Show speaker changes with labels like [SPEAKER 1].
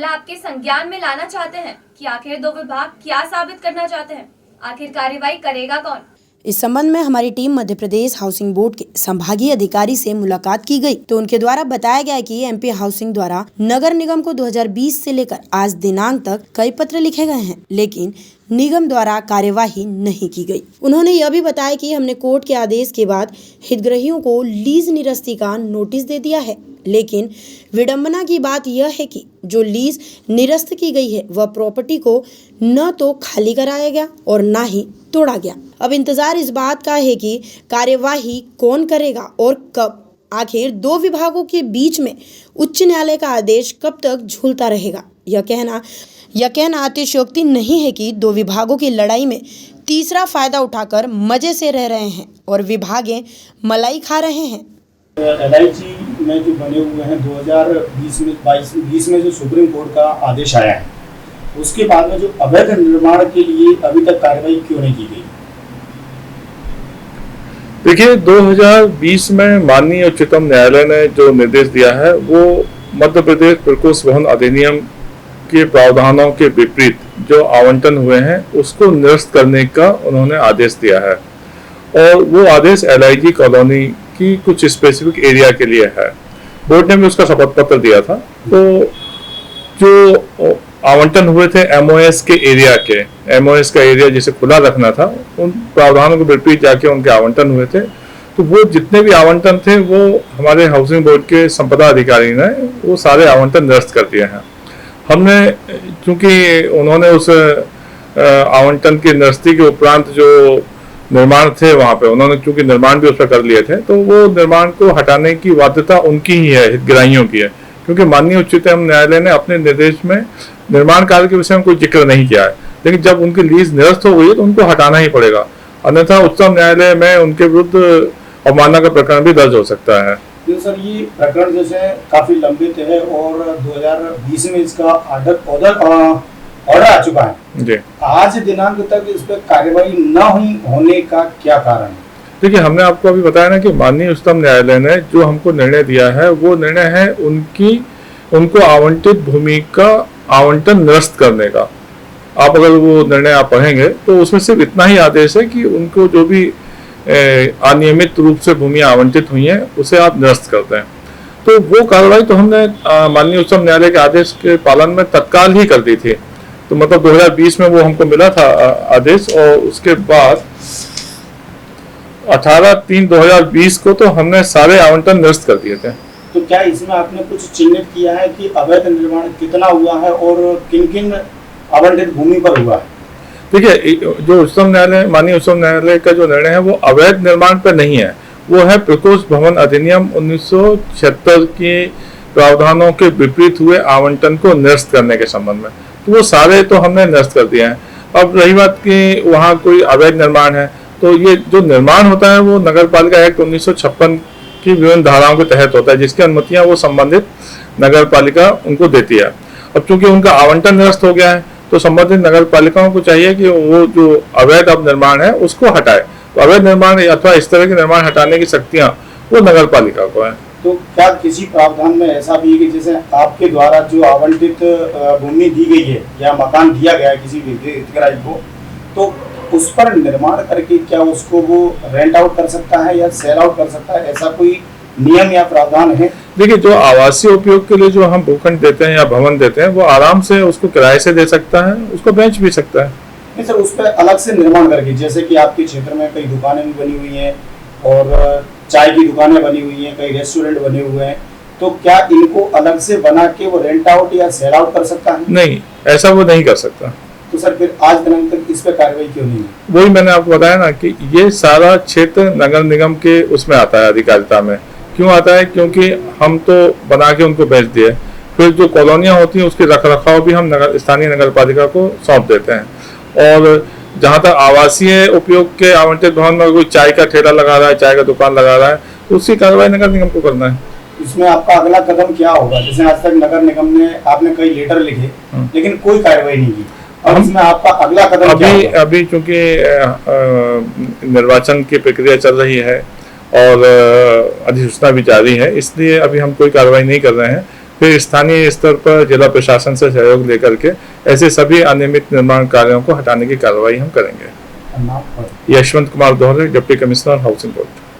[SPEAKER 1] मामला आपके संज्ञान में लाना चाहते हैं कि आखिर दो विभाग क्या साबित करना चाहते हैं, आखिर कार्यवाही करेगा कौन।
[SPEAKER 2] इस संबंध में हमारी team Madhya Pradesh housing board के संभागीय अधिकारी से मुलाकात की गई, तो उनके द्वारा बताया गया कि एमपी हाउसिंग द्वारा नगर निगम को 2020 से लेकर आज दिनांक तक कई पत्र लिखे गए हैं, लेकिन निगम द्वारा कार्यवाही नहीं की गई। उन्होंने यह भी बताया कि हमने कोर्ट के आदेश के बाद हितग्राहियों को लीज निरस्ती का नोटिस दे दिया है, लेकिन विडंबना की बात यह है कि जो लीज निरस्त की गई है वह प्रॉपर्टी को न तो खाली कराया गया और न ही तोड़ा गया। अब इंतजार इस बात का है कि कार्यवाही कौन करेगा और कब। आखिर दो विभागों के बीच में उच्च न्यायालय का आदेश कब तक झूलता रहेगा। यह कहना अतिशयोक्ति नहीं है कि दो विभागों की लड़ाई में तीसरा फायदा उठाकर मजे से रह रहे हैं और विभागें मलाई खा रहे हैं।
[SPEAKER 3] LIG में जो बने हुए हैं 2020 में जो सुप्रीम कोर्ट का आदेश आया है, उसके बाद में जो अवैध निर्माण के लिए अभी तक कार्रवाई क्यों नहीं की गई?
[SPEAKER 4] देखिए, 2020 में माननीय उच्चतम न्यायालय ने जो निर्देश दिया है वो मध्य प्रदेश प्रकोष्ठ भवन अधिनियम के प्रावधानों के विपरीत जो आवंटन हुए हैं उसको निरस्त करने का उन्होंने आदेश दिया है, और वो आदेश LIG कॉलोनी की कुछ स्पेसिफिक एरिया के लिए है। बोर्ड ने भी उसका शपथ पत्र दिया था। तो जो आवंटन हुए थे MOS के एरिया के, MOS का एरिया जिसे खुला रखना था, उन प्रावधानों के विपरीत जाके उनके आवंटन हुए थे। तो वो जितने भी आवंटन थे वो हमारे हाउसिंग बोर्ड के संपदा अधिकारी ने वो सारे आवंटन निरस्त कर दिए हैं। हमने, चूंकि उन्होंने उस आवंटन की निरस्ती के उपरांत जो निर्माण थे वहां पे, उन्होंने चूंकि निर्माण भी उस पर कर लिए थे, तो वो निर्माण को हटाने की बाध्यता उनकी ही है, हितग्राहियों की है, क्योंकि माननीय उच्चतम न्यायालय ने अपने निर्देश में निर्माण कार्य के विषय में कोई जिक्र नहीं किया है। लेकिन जब उनकी लीज निरस्त हो गई है तो उनको हटाना ही पड़ेगा, अन्यथा उच्चतम न्यायालय में उनके विरुद्ध अवमानना का प्रकरण भी दर्ज हो सकता है।
[SPEAKER 3] तो सर, ये प्रकरण जैसे काफी लंबित है और 2020 में इसका ऑर्डर आ चुका है
[SPEAKER 4] जी।
[SPEAKER 3] आज दिनांक तक इस पर कार्यवाही न होने का क्या कारण है?
[SPEAKER 4] देखिए, हमने आपको अभी बताया ना कि माननीय उच्चतम न्यायालय ने जो हमको निर्णय दिया है वो निर्णय है उनको आवंटित भूमि का आवंटन निरस्त करने का। आप अगर वो निर्णय आप पढ़ेंगे तो उसमें सिर्फ इतना ही आदेश है कि उनको जो भी अनियमित रूप से भूमि आवंटित हुई है उसे आप निरस्त करते हैं। तो वो कार्रवाई तो हमने माननीय उच्चतम न्यायालय के आदेश के पालन में तत्काल ही कर दी थी। तो मतलब 2020 में वो हमको मिला था आदेश, और उसके बाद 18/3/2020 को तो हमने सारे आवंटन निरस्त कर दिए थे।
[SPEAKER 3] तो क्या इसमें आपने कुछ चिन्हित किया है कि अवैध निर्माण कितना हुआ है और किन किन आवंटित भूमि पर हुआ है?
[SPEAKER 4] देखिए, जो उच्चतम न्यायालय, माननीय उच्चतम न्यायालय का जो निर्णय है वो अवैध निर्माण पर नहीं है, वो है प्रकोष्ठ भवन अधिनियम 1976 के प्रावधानों के विपरीत हुए आवंटन को निरस्त करने के संबंध में। तो वो सारे तो हमने निरस्त कर दिए हैं। अब रही बात कि वहाँ कोई अवैध निर्माण है, तो ये जो निर्माण होता है वो नगर पालिका एक्ट 1956 की विभिन्न धाराओं के तहत होता है, जिसकी अनुमतियां वो संबंधित नगर पालिका उनको देती है। अब चूंकि उनका आवंटन निरस्त हो गया है तो संबंधित नगर पालिकाओं को चाहिए कि वो जो अवैध अब निर्माण है उसको हटाए। तो अवैध निर्माण अथवा इस तरह के निर्माण हटाने की शक्तियां वो नगर पालिका को है।
[SPEAKER 3] तो क्या किसी प्रावधान में ऐसा भी है कि जैसे आपके द्वारा जो आवंटित भूमि दी गई है या मकान दिया गया है किसी भी हितग्राही को, तो उस पर निर्माण करके क्या उसको वो रेंट आउट कर सकता है या सेल आउट कर सकता है? ऐसा कोई नियम या प्रावधान है?
[SPEAKER 4] देखिए, जो आवासीय उपयोग के लिए जो हम भूखंड देते हैं या भवन देते हैं वो आराम से उसको किराए से दे सकता है, उसको बेच भी सकता है।
[SPEAKER 3] नहीं सर, उस पर अलग से निर्माण करके, जैसे कि आपके क्षेत्र में कई दुकानें भी बनी हुई हैं और चाय की दुकानें बनी हुई हैं, कई रेस्टोरेंट बने हुए हैं, तो क्या इनको अलग से बना के वो रेंट आउट या सेल आउट कर सकता है?
[SPEAKER 4] नहीं, ऐसा वो नहीं कर सकता।
[SPEAKER 3] तो सर फिर आज दिनांक तक इस पे कार्रवाई क्यों नहीं है?
[SPEAKER 4] वही मैंने आपको बताया ना कि ये सारा क्षेत्र नगर निगम के उसमें आता है, अधिकारिता में। क्यों आता है? क्योंकि हम तो बना के उनको बेच दिए, फिर जो कॉलोनियां होती हैं उसके रखरखाव भी हम स्थानीय नगर पालिका को सौंप देते हैं। और जहाँ तक आवासीय उपयोग के आवंटित भवन में कोई चाय का ठेला लगा रहा है, चाय का दुकान लगा रहा है, तो उसकी कार्रवाई नगर निगम को करना है।
[SPEAKER 3] इसमें आपका अगला कदम क्या होगा? जैसे आज तक नगर निगम ने, आपने कई लेटर लिखे लेकिन कोई कार्रवाई नहीं की, अब इसमें आपका अगला कदम क्या होगा?
[SPEAKER 4] अभी चूंकि निर्वाचन की प्रक्रिया चल रही है और अधिसूचना भी जारी है, इसलिए अभी हम कोई कार्रवाई नहीं कर रहे हैं। फिर स्थानीय स्तर पर जिला प्रशासन से सहयोग लेकर के ऐसे सभी अनियमित निर्माण कार्यों को हटाने की कार्रवाई हम करेंगे।
[SPEAKER 3] नाम पर
[SPEAKER 4] यशवंत कुमार दोहरे, डिप्टी कमिश्नर हाउसिंग बोर्ड।